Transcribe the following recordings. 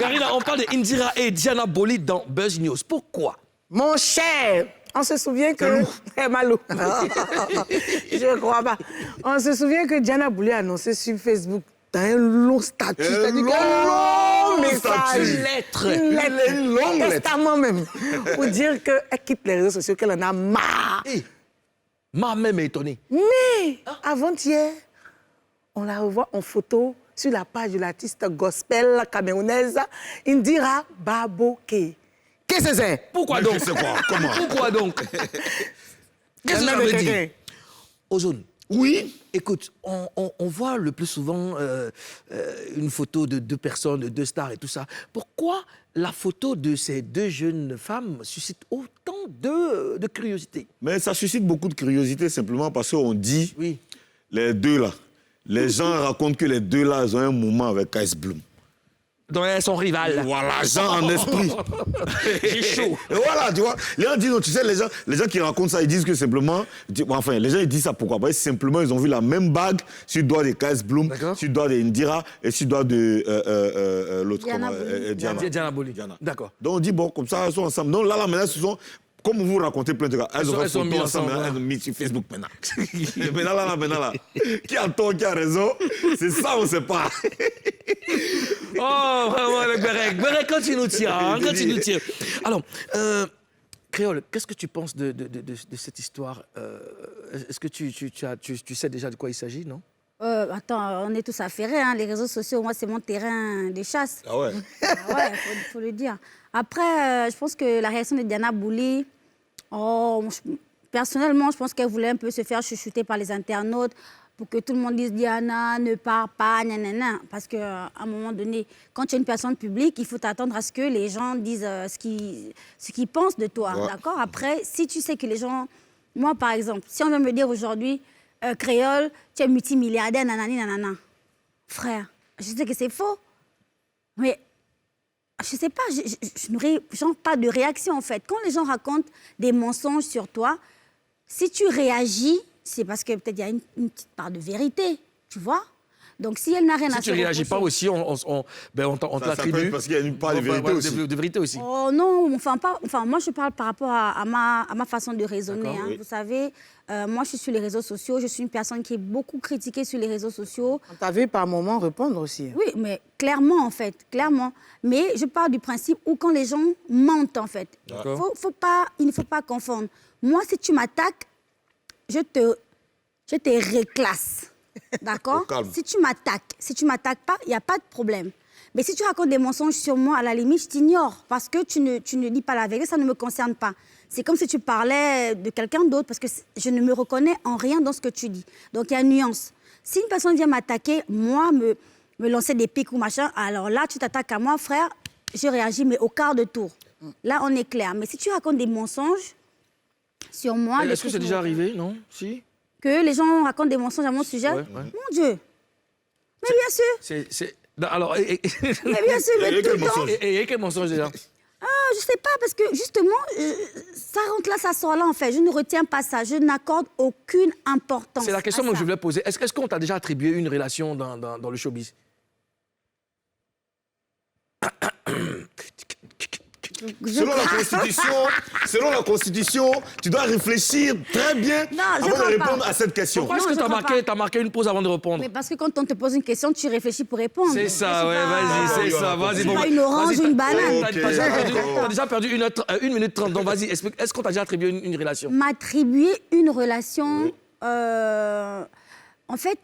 Karina, on parle de Indira et Diana Bolide dans Buzz News. Pourquoi? Mon cher, on se souvient que... Malou. Je ne crois pas. On se souvient que Diana Bolide a annoncé sur Facebook dans un long statut. Un long message. Une lettre. Une longue lettre. Testament même. Pour dire qu'elle quitte les réseaux sociaux, qu'elle en a marre. Ma même est étonnée. Mais, avant-hier, on la revoit en photo sur la page de l'artiste gospel camerounaise Indira Baboke. Qu'est-ce que c'est? Pourquoi donc? Je sais quoi, comment? Pourquoi donc? Qu'est-ce que ça veut dire? Ozone. Oui. Écoute, on voit le plus souvent une photo de deux personnes, de deux stars et tout ça. Pourquoi la photo de ces deux jeunes femmes suscite autant de curiosité? Mais ça suscite beaucoup de curiosité simplement parce qu'on dit, Oui. les deux là, les gens racontent que les deux là, ils ont un moment avec Kaes Bloom. Donc elles sont rivales. Voilà, gens en esprit. J'ai chaud. Et voilà, tu vois. Les gens disent, non, tu sais, les gens qui racontent ça, ils disent que simplement... Enfin, les gens, ils disent ça pourquoi? Parce que simplement, ils ont vu la même bague sur le doigt de Kaes Bloom, sur le doigt de Indira et sur le doigt de l'autre. Diana Bolide. D'accord. Donc on dit, bon, comme ça, elles sont ensemble. Donc là, maintenant, ce sont... Comme vous racontez plein de cas, elles sont mis ensemble, elles ont mis sur Facebook maintenant. maintenant là. Qui a tort, qui a raison, c'est ça, on ne sait pas. Oh, vraiment, le Berek. Berek, quand tu nous tiens, Alors, Créole, qu'est-ce que tu penses de cette histoire? Est-ce que tu sais déjà de quoi il s'agit, non? Attends, on est tous affairés, hein. Les réseaux sociaux, moi, c'est mon terrain de chasse. Ah ouais? Ah ouais, faut le dire. Après, je pense que la réaction de Diana Bolide, personnellement, je pense qu'elle voulait un peu se faire chouchouter par les internautes pour que tout le monde dise Diana, ne pars pas, nanana. Parce qu'à un moment donné, quand tu es une personne publique, il faut t'attendre à ce que les gens disent ce qu'ils pensent de toi, d'accord? Après, si tu sais que les gens... Moi, par exemple, si on vient me dire aujourd'hui, Créole, tu es multimilliardaire, nanani, nanana. Frère, je sais que c'est faux, mais... Je sais pas, je n'aurais pas de réaction en fait. Quand les gens racontent des mensonges sur toi, si tu réagis, c'est parce que peut-être il y a une petite part de vérité, tu vois. Donc si elle n'a rien à faire... Si tu ne réagis pas aussi, on te l'attribue. Parce qu'il y a une part de vérité aussi. De vérité aussi. Oh non, moi je parle par rapport à ma façon de raisonner. Hein. Oui. Vous savez, moi je suis sur les réseaux sociaux, je suis une personne qui est beaucoup critiquée sur les réseaux sociaux. On t'a vu par moments répondre aussi. Oui, mais clairement en fait, clairement. Mais je pars du principe où quand les gens mentent en fait, il ne faut pas confondre. Moi, si tu m'attaques, je te réclasse. D'accord? Si tu m'attaques pas, il n'y a pas de problème. Mais si tu racontes des mensonges sur moi, à la limite, je t'ignore parce que tu ne dis pas la vérité, ça ne me concerne pas. C'est comme si tu parlais de quelqu'un d'autre parce que je ne me reconnais en rien dans ce que tu dis. Donc, il y a une nuance. Si une personne vient m'attaquer, moi, me lancer des pics ou machin, alors là, tu t'attaques à moi, frère, je réagis, mais au quart de tour. Là, on est clair. Mais si tu racontes des mensonges sur moi... Est-ce que c'est déjà arrivé, non? Si? Que les gens racontent des mensonges à mon sujet? Mon Dieu! Mais bien sûr! Alors... Mais bien sûr, mais tout le temps... Et quel mensonge déjà? Je sais pas, parce que justement, ça rentre là, ça sort là, en fait. Je ne retiens pas ça. Je n'accorde aucune importance. C'est la question que je voulais poser. Est-ce qu'on t'a déjà attribué une relation dans le showbiz? Selon la Constitution, tu dois réfléchir très bien avant de répondre à cette question. Pourquoi est-ce que tu as marqué une pause avant de répondre? Mais parce que quand on te pose une question, tu réfléchis pour répondre. C'est ça, ouais, vas-y, c'est ça. Vas-y, pas une orange ou une banane. T'as déjà perdu 1 minute 30, donc vas-y, est-ce qu'on t'a déjà attribué une relation? M'attribuer une relation... En fait...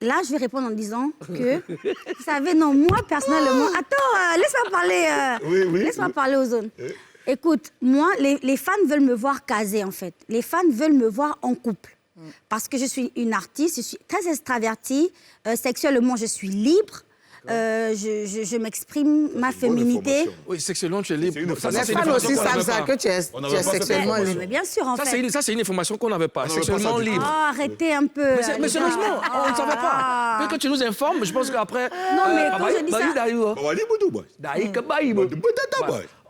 Là, je vais répondre en disant que, vous savez, non, moi, personnellement... Attends, laisse-moi parler, laisse-moi parler aux zones. Écoute, moi, les fans veulent me voir casée, en fait. Les fans veulent me voir en couple. Parce que je suis une artiste, je suis très extravertie. Sexuellement, je suis libre. Je m'exprime ma féminité. Oui, sexuellement, tu es libre. Les fans aussi savent ça, que tu es sexuellement libre. Mais bien sûr, en fait. Ça, c'est une information qu'on n'avait pas. Sexuellement libre. Oh, arrêtez un peu. Mais sérieusement, on ne savait pas. Mais quand tu nous informes, je pense qu'après... Non, mais quand je dis ça...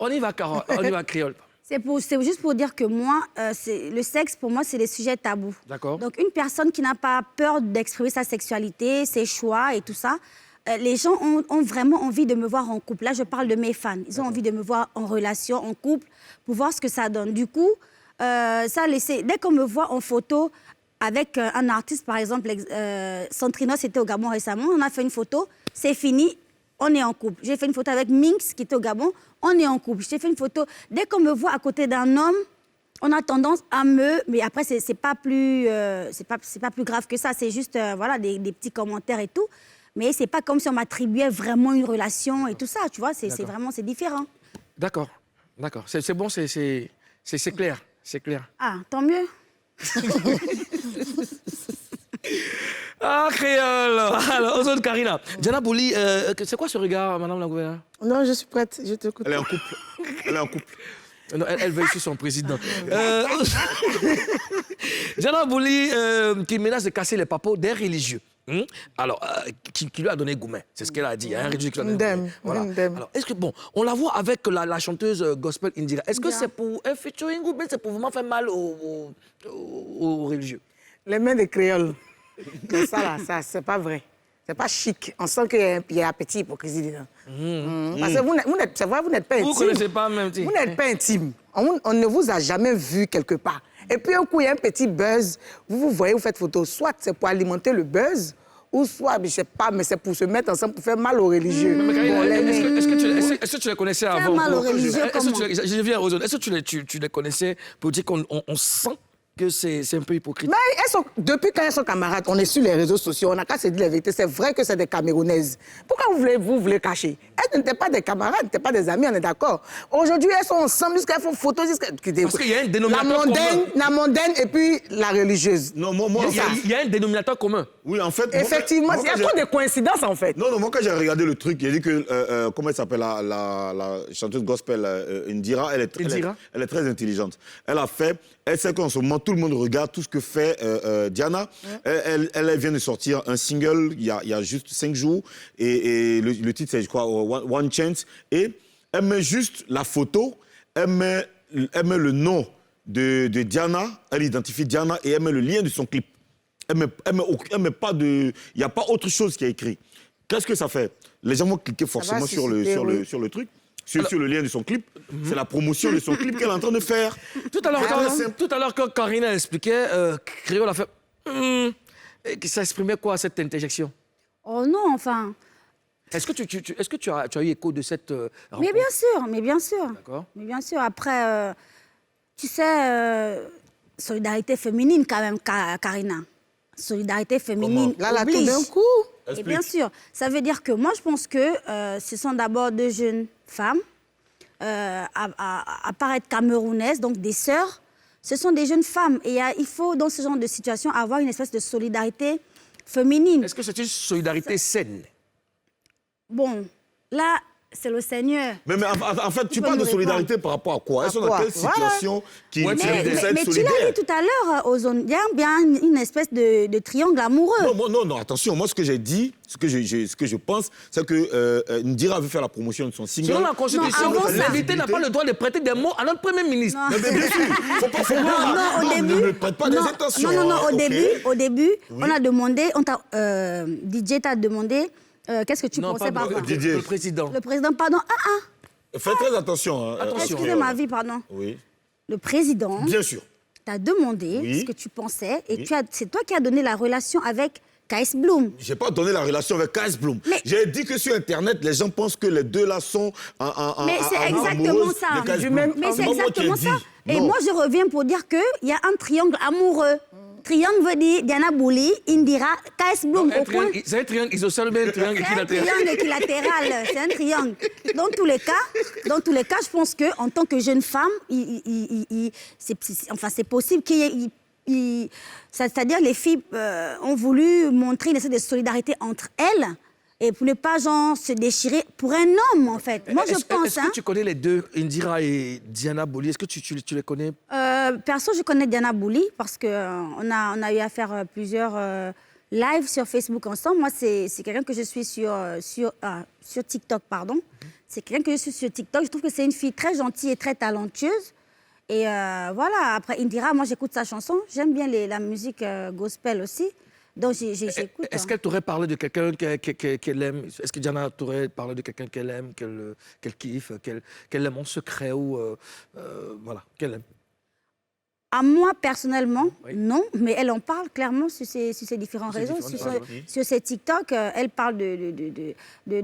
On y va, Carole. On y va, Créole. C'est juste pour dire que moi, le sexe, pour moi, c'est des sujets tabous. D'accord. Donc, une personne qui n'a pas peur d'exprimer sa sexualité, ses choix et tout ça, les gens ont vraiment envie de me voir en couple. Là, je parle de mes fans. Ils ont envie de me voir en relation, en couple, pour voir ce que ça donne. Du coup, dès qu'on me voit en photo avec un artiste, par exemple, Centrinos était au Gabon récemment, on a fait une photo, c'est fini, on est en couple. J'ai fait une photo avec Minx qui était au Gabon, on est en couple. J'ai fait une photo, dès qu'on me voit à côté d'un homme, on a tendance à mais après, c'est pas plus grave que ça, c'est juste voilà, des petits commentaires et tout. Mais c'est pas comme si on m'attribuait vraiment une relation et tout ça, tu vois, c'est différent. D'accord. C'est bon, c'est clair. C'est clair. Ah, tant mieux. Ah, créole. Alors, aux autres, Karina. Diana Bouli, c'est quoi ce regard, madame la gouverneure? Non, je suis prête, je t'écoute. Elle est en couple. Elle est en couple. Non, elle veut sur son président. Diana Bouli, qui menace de casser les papos des religieux. Alors, qui lui a donné Goumen, c'est ce qu'elle a dit. Il y a un religieux qui lui a donné Goumen. Voilà. Alors, est-ce que, bon, on la voit avec la chanteuse gospel Indira. Est-ce que c'est pour un featuring ou bien c'est pour vraiment faire mal aux religieux? Les mains des créoles. Mais ça, c'est pas vrai. C'est pas chic. On sent qu'il y a un petit hypocrisie dedans. Parce que vous n'êtes pas intime. Vous ne connaissez pas même. Vous n'êtes pas intime. On ne vous a jamais vu quelque part. Et puis, un coup, il y a un petit buzz. Vous voyez, vous faites photo. Soit c'est pour alimenter le buzz, ou soit, je ne sais pas, mais c'est pour se mettre ensemble, pour faire mal aux religieux. Est-ce que tu les connaissais avant? Faire mal aux religieux, comment? Je viens aux autres. Est-ce que tu les connaissais pour dire qu'on sent que c'est un peu hypocrite? Mais depuis quand elles sont camarades, on est sur les réseaux sociaux, on n'a qu'à se dire la vérité. C'est vrai que c'est des Camerounaises. Pourquoi vous voulez cacher? Elles n'étaient pas des camarades, n'étaient pas des amis, on est d'accord. Aujourd'hui, elles sont ensemble jusqu'à faire photo. Parce qu'il y a un dénominateur commun. La mondaine et puis la religieuse. Non, moi, Il y a un dénominateur commun. oui, en fait. Effectivement, il y a trop de coïncidences, en fait. Non, moi, quand j'ai regardé le truc, il a dit que, comment elle s'appelle, la chanteuse gospel Indira, elle est très intelligente. Elle sait qu'en ce moment, tout le monde regarde tout ce que fait Diana. Elle vient de sortir un single il y a juste 5 jours. Et le titre, c'est, je crois, One Chance. Et elle met juste la photo, elle met le nom de Diana, elle identifie Diana et elle met le lien de son clip. Elle met pas de... Il n'y a pas autre chose qui est écrit. Qu'est-ce que ça fait? Les gens vont cliquer forcément sur le truc. Sur le lien de son clip, c'est la promotion de son clip qu'elle est en train de faire. Tout à l'heure, quand Karina expliquait, Créole a fait... ça exprimait quoi, cette interjection? Oh non, enfin... Est-ce que tu as eu écho de cette rencontre? Mais bien sûr. D'accord. Mais bien sûr, après, tu sais, solidarité féminine quand même, Karina. Solidarité féminine Là, tout oblige. d'un coup. Et bien sûr, ça veut dire que moi, je pense que ce sont d'abord deux jeunes femmes, à paraître camerounaises, donc des sœurs. Ce sont des jeunes femmes. Et il faut, dans ce genre de situation, avoir une espèce de solidarité féminine. Est-ce que c'est une solidarité saine? Bon, là, c'est le Seigneur. Mais en fait, tu parles de solidarité par rapport à quoi? Elles sont dans quelle situation qui Mais tu l'as dit tout à l'heure, Ozone, il y a bien une espèce de triangle amoureux. Non, attention. Moi, ce que j'ai dit, ce que je pense, c'est que Ndira veut faire la promotion de son single. Selon la Constitution, l'invité n'a pas le droit de prêter des mots à notre Premier ministre. Mais bien sûr, faut pas Non, au début. Ne prête pas des intentions. Non, au début, on a demandé, DJ t'a demandé, qu'est-ce que tu pensais par rapport le président. Le président, pardon. Faites très attention. Excusez ma vie, pardon. Oui. Le président Bien sûr. t'a demandé ce que tu pensais et c'est toi qui as donné la relation avec KS Bloom. J'ai pas donné la relation avec KS Bloom. J'ai dit que sur Internet, les gens pensent que les deux là sont Mais c'est exactement ça. Mais c'est exactement ça. Et moi, je reviens pour dire qu'il y a un triangle amoureux. Triangle veut dire Diana Bouli, Indira, KS Bloom. C'est un triangle isocèle, mais un triangle équilatéral. C'est un triangle équilatéral, c'est un triangle. Dans tous les cas, je pense qu'en tant que jeune femme, c'est possible qu'il y ait... C'est-à-dire les filles ont voulu montrer une espèce de solidarité entre elles et pour ne pas se déchirer pour un homme, en fait. Moi, je pense... Est-ce que tu connais les deux, Indira et Diana Bouli? Est-ce que tu les connais? Perso, je connais Diana Bouli parce qu'on a eu à faire plusieurs lives sur Facebook ensemble. Moi, c'est quelqu'un que je suis sur TikTok, pardon. C'est quelqu'un que je suis sur TikTok. Je trouve que c'est une fille très gentille et très talentueuse. Et voilà, après Indira, moi, j'écoute sa chanson. J'aime bien la musique gospel aussi. Donc, j'écoute. Est-ce qu'elle t'aurait parlé de quelqu'un qu'elle aime? Est-ce que Diana t'aurait parlé de quelqu'un qu'elle aime, qu'elle kiffe, qu'elle aime en secret ou voilà, qu'elle aime? À moi, personnellement, Oui. non, mais elle en parle clairement sur ses différents réseaux. Sur ses TikTok, elle parle de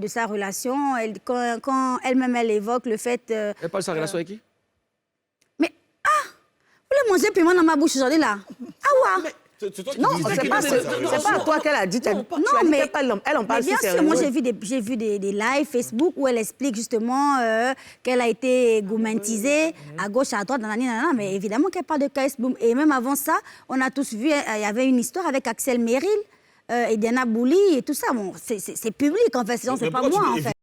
sa relation. Quand elle-même, elle évoque le fait... Elle parle de sa relation avec qui? Mais, vous voulez manger piment dans ma bouche aujourd'hui, là? Ah ouais. Non, c'est pas à toi qu'elle a dit. Tu as dit qu'elle parle l'homme. Elle en parle bien sur ses sûr, moi réseaux. j'ai vu des lives Facebook où elle explique justement qu'elle a été gourmandisée à gauche, à droite, nanana, mais évidemment qu'elle parle de KS Boom. Et même avant ça, on a tous vu, il y avait une histoire avec Axel Meril et Diana Bouli et tout ça. Bon, c'est public en fait, c'est pas moi en fait.